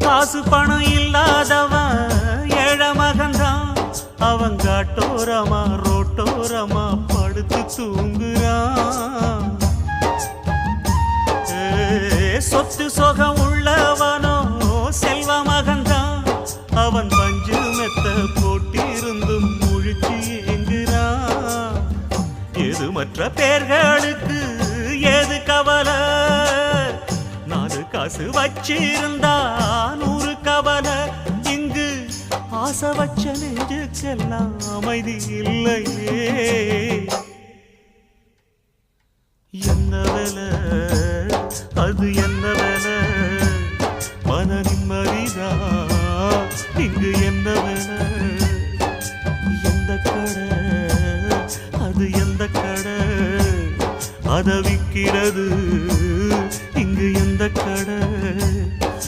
காசு பணம் இல்லாதவன் ஏழை மகன்தான். அவன் காட்டோரமா ரோட்டோரமா படுத்து தூங்குறான். சொத்து சொகம் உள்ளவனோ செல்வ மகன்தான். அவன் பஞ்சு மெத்த போட்டிருந்தும் முழிச்சு ஏங்குறான். எது மற்ற பேர்களுக்கு ஏது கவலை? 4 காசு வச்சிருந்தா 100 கவலை. இங்கு ஆசை வச்ச நெஞ்சுக்கெல்லாம் அமைதி இல்லையே. என்ன வேலை அது? என்ன